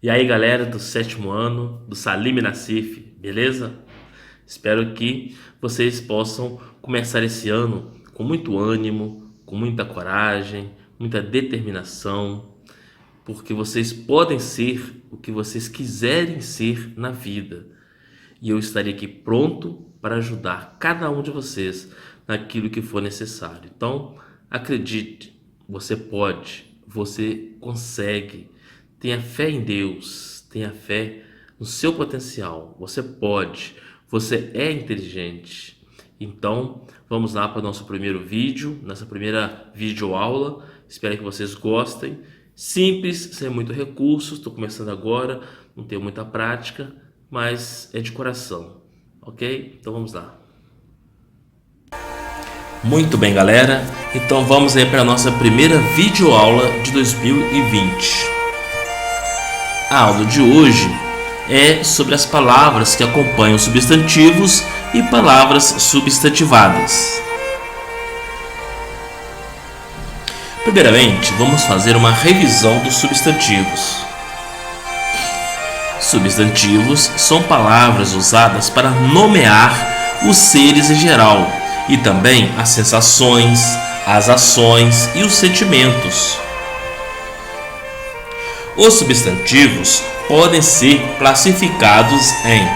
E aí, galera do 7º ano do Salim Nassif, beleza? Espero que vocês possam começar esse ano com muito ânimo, com muita coragem, muita determinação, porque vocês podem ser o que vocês quiserem ser na vida. E eu estarei aqui pronto para ajudar cada um de vocês naquilo que for necessário. Então, acredite, você pode, você consegue. Tenha fé em Deus, tenha fé no seu potencial. Você pode, você é inteligente. Então, vamos lá para o nosso primeiro vídeo, nossa primeira videoaula. Espero que vocês gostem. Simples, sem muito recurso. Estou começando agora, não tenho muita prática, mas é de coração, ok? Então vamos lá. Muito bem, galera. Então vamos aí para a nossa primeira videoaula de 2020. A aula de hoje é sobre as palavras que acompanham substantivos e palavras substantivadas. Primeiramente, vamos fazer uma revisão dos substantivos. Substantivos são palavras usadas para nomear os seres em geral e também as sensações, as ações e os sentimentos. Os substantivos podem ser classificados em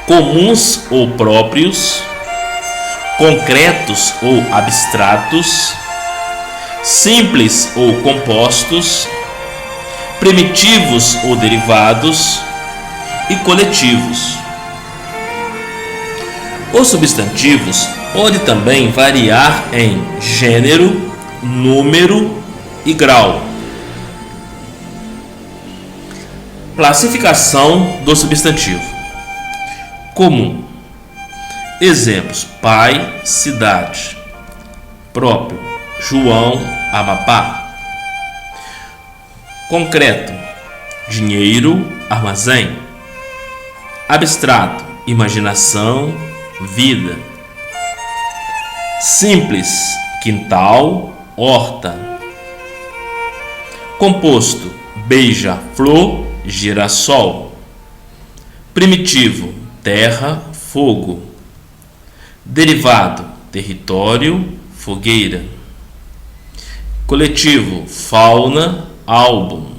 comuns ou próprios, concretos ou abstratos, simples ou compostos, primitivos ou derivados e coletivos. Os substantivos podem também variar em gênero, número e grau. Classificação do substantivo. Comum. Exemplos: pai, cidade. Próprio: João, Amapá. Concreto: dinheiro, armazém. Abstrato: imaginação, vida. Simples: quintal, horta. Composto: beija-flor, girassol. Primitivo: terra, fogo. Derivado: território, fogueira. Coletivo: fauna, álbum.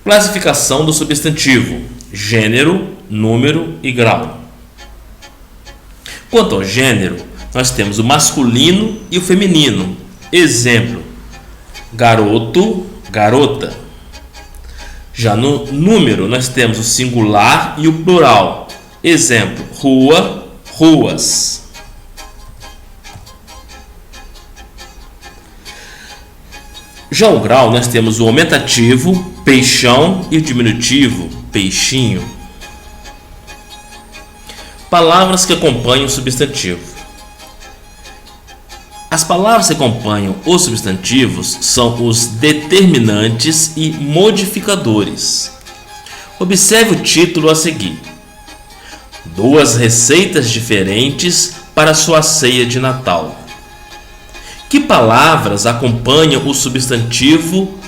Classificação do substantivo: gênero, número e grau. Quanto ao gênero, nós temos o masculino e o feminino. Exemplo: garoto, garota. Já no número, nós temos o singular e o plural. Exemplo: rua, ruas. Já o grau, nós temos o aumentativo, peixão, e o diminutivo, peixinho. Palavras que acompanham o substantivo. As palavras que acompanham os substantivos são os determinantes e modificadores. Observe o título a seguir: 2 receitas diferentes para sua ceia de Natal. Que palavras acompanham o substantivo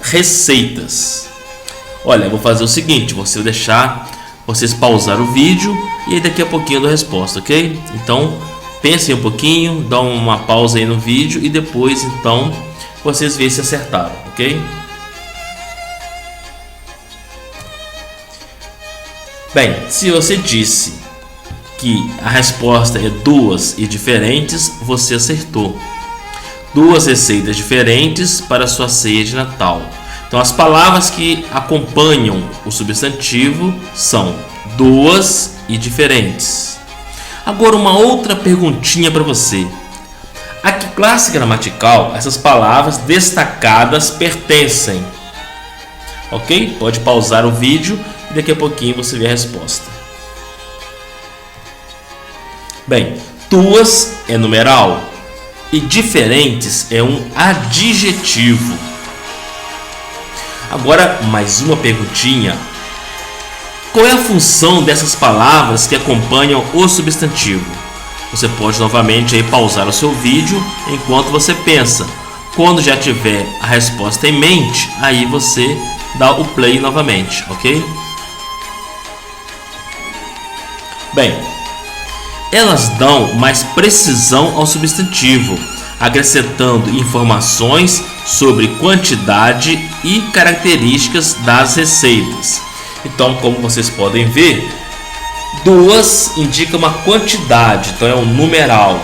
receitas? Olha, eu vou fazer o seguinte: vou deixar vocês pausar o vídeo e aí daqui a pouquinho eu dou a resposta, ok? Então, pensem um pouquinho, dá uma pausa aí no vídeo e depois, então, vocês veem se acertaram, ok? Bem, se você disse que a resposta é 2 e diferentes, você acertou. 2 receitas diferentes para sua ceia de Natal. Então, as palavras que acompanham o substantivo são 2 e diferentes. Agora, uma outra perguntinha para você: a que classe gramatical essas palavras destacadas pertencem? Ok? Pode pausar o vídeo e daqui a pouquinho você vê a resposta. Bem, 2 é numeral e diferentes é um adjetivo. Agora, mais uma perguntinha: qual é a função dessas palavras que acompanham o substantivo? Você pode novamente aí pausar o seu vídeo enquanto você pensa. Quando já tiver a resposta em mente, aí você dá o play novamente, ok? Bem, elas dão mais precisão ao substantivo, acrescentando informações sobre quantidade e características das receitas. Então, como vocês podem ver, duas indicam uma quantidade, então é um numeral.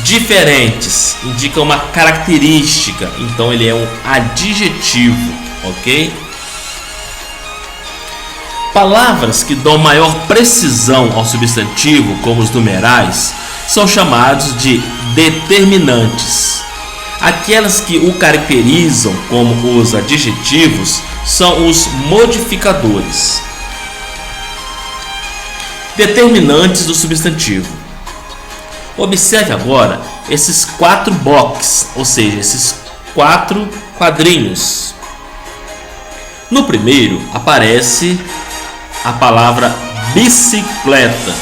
Diferentes indica uma característica, então ele é um adjetivo, ok? Palavras que dão maior precisão ao substantivo, como os numerais, são chamados de determinantes. Aquelas que o caracterizam, como os adjetivos, são os modificadores. Determinantes do substantivo. Observe agora esses 4 boxes, ou seja, esses 4 quadrinhos. No primeiro aparece a palavra bicicleta.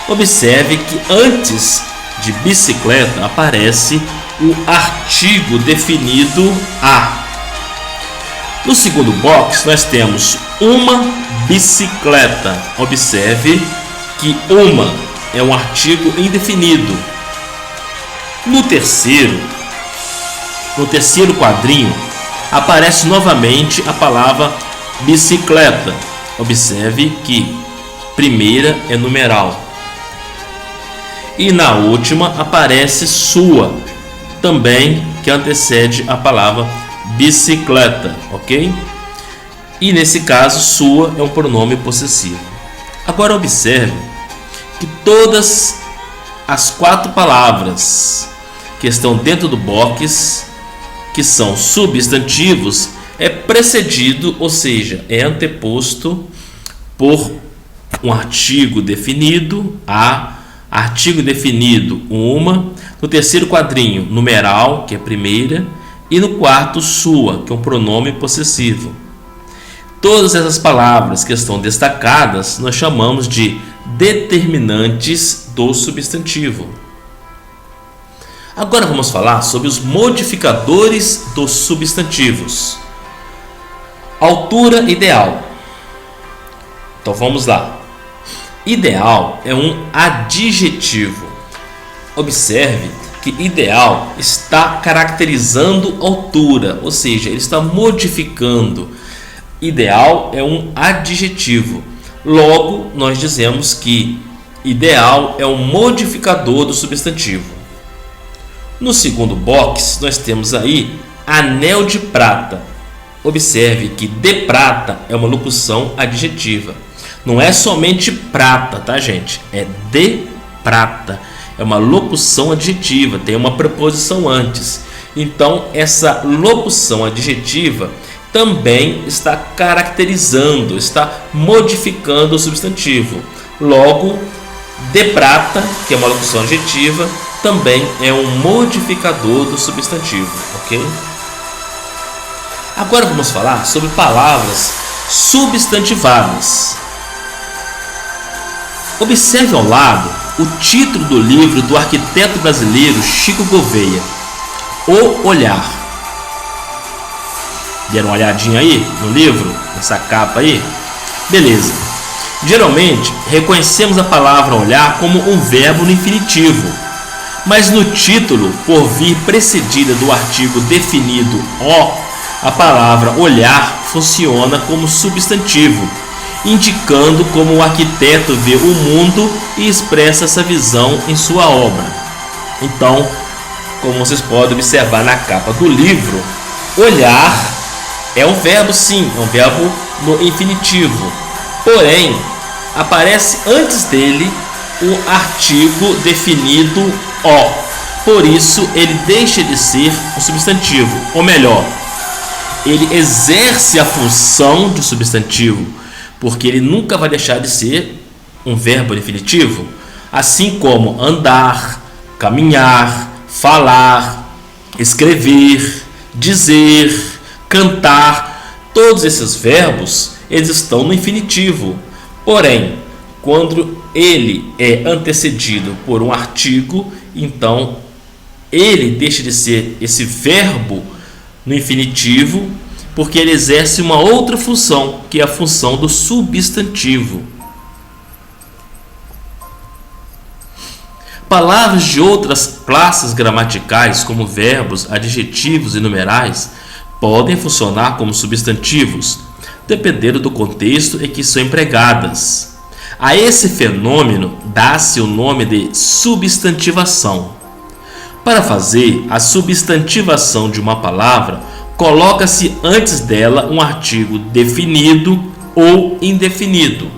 Observe que antes de bicicleta aparece o artigo definido a. No segundo box nós temos uma bicicleta. Observe que uma é um artigo indefinido. No terceiro quadrinho aparece novamente a palavra bicicleta. Observe que primeira é numeral. E na última aparece sua, também que antecede a palavra bicicleta, ok? E nesse caso, sua é um pronome possessivo. Agora observe que todas as 4 palavras que estão dentro do box, que são substantivos, é precedido, ou seja, é anteposto por um artigo definido, a, artigo definido, uma, no terceiro quadrinho, numeral, que é a primeira, e no quarto, sua, que é um pronome possessivo. Todas essas palavras que estão destacadas nós chamamos de determinantes do substantivo. Agora vamos falar sobre os modificadores dos substantivos. Altura ideal. Então vamos lá. Ideal é um adjetivo. Observe que ideal está caracterizando altura, ou seja, ele está modificando. Ideal é um adjetivo. Logo, nós dizemos que ideal é um modificador do substantivo. No segundo box, nós temos aí anel de prata. Observe que de prata é uma locução adjetiva. Não é somente prata, tá, gente? É de prata. É uma locução adjetiva, tem uma preposição antes. Então, essa locução adjetiva também está caracterizando, está modificando o substantivo. Logo, de prata, que é uma locução adjetiva, também é um modificador do substantivo, ok? Agora vamos falar sobre palavras substantivadas. Observe ao lado o título do livro do arquiteto brasileiro Chico Gouveia, O Olhar. Deram uma olhadinha aí no livro, nessa capa aí? Beleza. Geralmente, reconhecemos a palavra olhar como um verbo no infinitivo, mas no título, por vir precedida do artigo definido o, a palavra olhar funciona como substantivo, indicando como o arquiteto vê o mundo e expressa essa visão em sua obra. Então, como vocês podem observar na capa do livro, olhar é um verbo, sim, é um verbo no infinitivo. Porém, aparece antes dele o artigo definido o. Por isso, ele deixa de ser um substantivo, ou melhor, ele exerce a função de substantivo, porque ele nunca vai deixar de ser um verbo definitivo, assim como andar, caminhar, falar, escrever, dizer, cantar. Todos esses verbos eles estão no infinitivo. Porém, quando ele é antecedido por um artigo, então ele deixa de ser esse verbo no infinitivo porque ele exerce uma outra função, que é a função do substantivo. Palavras de outras classes gramaticais, como verbos, adjetivos e numerais, podem funcionar como substantivos, dependendo do contexto em que são empregadas. A esse fenômeno dá-se o nome de substantivação. Para fazer a substantivação de uma palavra, coloca-se antes dela um artigo definido ou indefinido.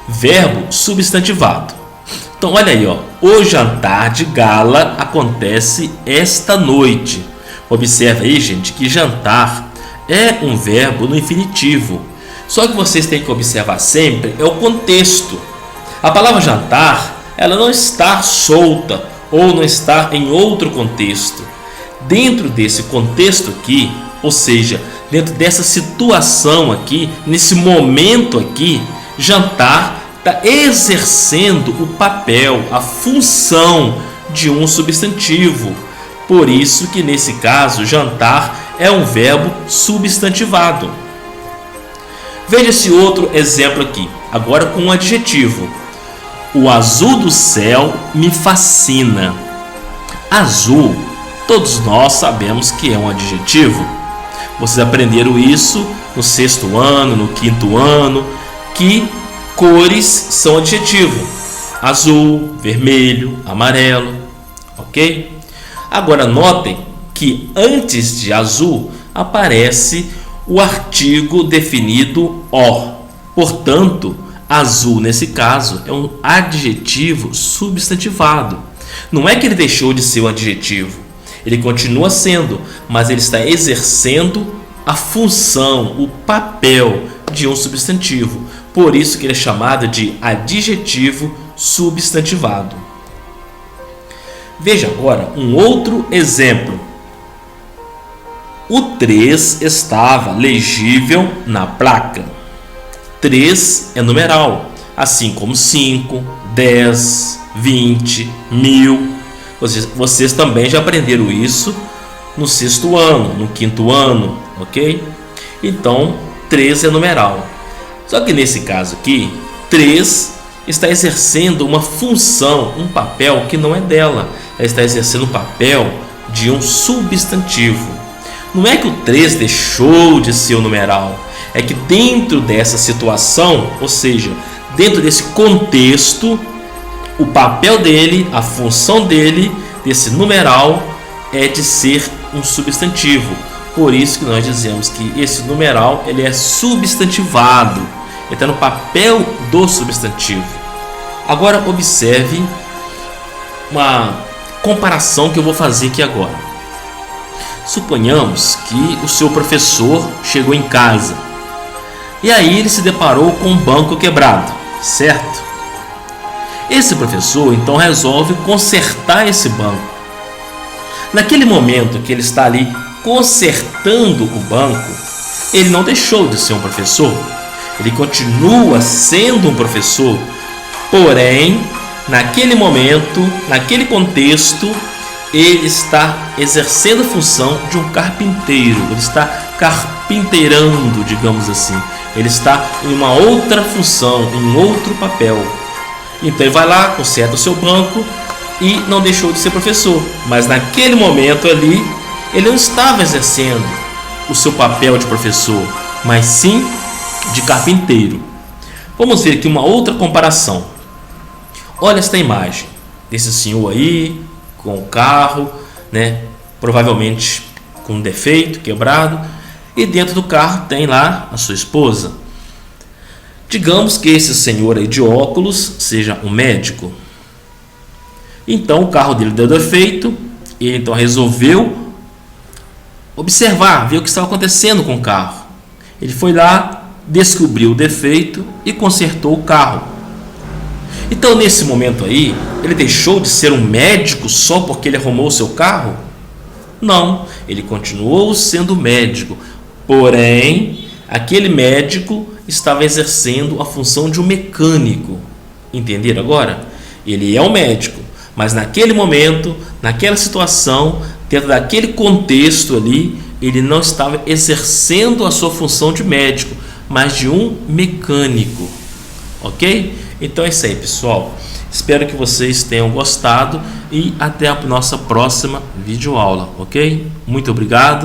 Verbo substantivado. Então olha aí, ó. O jantar de gala acontece esta noite. Observa aí, gente, que jantar é um verbo no infinitivo. Só que vocês têm que observar sempre é o contexto. A palavra jantar, ela não está solta ou não está em outro contexto. Dentro desse contexto aqui, ou seja, dentro dessa situação aqui, nesse momento aqui, jantar está exercendo o papel, a função de um substantivo. Por isso que nesse caso, jantar é um verbo substantivado. Veja esse outro exemplo aqui, agora com um adjetivo. O azul do céu me fascina. Azul, todos nós sabemos que é um adjetivo. Vocês aprenderam isso no 6º ano, no 5º ano, que cores são adjetivo. Azul, vermelho, amarelo, ok? Agora notem que antes de azul aparece o artigo definido o. Portanto, azul nesse caso é um adjetivo substantivado. Não é que ele deixou de ser um adjetivo, ele continua sendo, mas ele está exercendo a função, o papel de um substantivo. Por isso que ele é chamado de adjetivo substantivado. Veja agora um outro exemplo. O 3 estava legível na placa. 3 é numeral, assim como 5, 10, 20, 1000. Vocês também já aprenderam isso no 6º ano, no 5º ano, ok? Então, 3 é numeral. Só que nesse caso aqui, 3 está exercendo uma função, um papel que não é dela. Ela está exercendo o papel de um substantivo. Não é que o 3 deixou de ser o numeral, é que dentro dessa situação, ou seja, dentro desse contexto, o papel dele, a função dele, desse numeral, é de ser um substantivo. Por isso que nós dizemos que esse numeral ele é substantivado, ele está no papel do substantivo. Agora observe uma comparação que eu vou fazer aqui agora. Suponhamos que o seu professor chegou em casa e aí ele se deparou com um banco quebrado, certo? Esse professor então resolve consertar esse banco. Naquele momento que ele está ali consertando o banco, ele não deixou de ser um professor, ele continua sendo um professor, porém, naquele momento, naquele contexto, ele está exercendo a função de um carpinteiro, ele está carpinteirando, digamos assim, ele está em uma outra função, em outro papel. Então ele vai lá, conserta o seu banco e não deixou de ser professor, mas naquele momento ali, ele não estava exercendo o seu papel de professor, mas sim de carpinteiro. Vamos ver aqui uma outra comparação. Olha esta imagem desse senhor aí com o carro, né? Provavelmente com um defeito, quebrado, e dentro do carro tem lá a sua esposa. Digamos que esse senhor aí de óculos seja um médico. Então o carro dele deu defeito, e ele então resolveu observar, ver o que estava acontecendo com o carro. Ele foi lá, descobriu o defeito e consertou o carro. Então nesse momento aí, ele deixou de ser um médico só porque ele arrumou o seu carro? Não, ele continuou sendo médico, porém aquele médico estava exercendo a função de um mecânico. Entenderam agora? Ele é um médico, Mas naquele momento, naquela situação, dentro daquele contexto ali, ele não estava exercendo a sua função de médico, mas de um mecânico, ok? Então é isso aí, pessoal. Espero que vocês tenham gostado e até a nossa próxima videoaula, ok? Muito obrigado.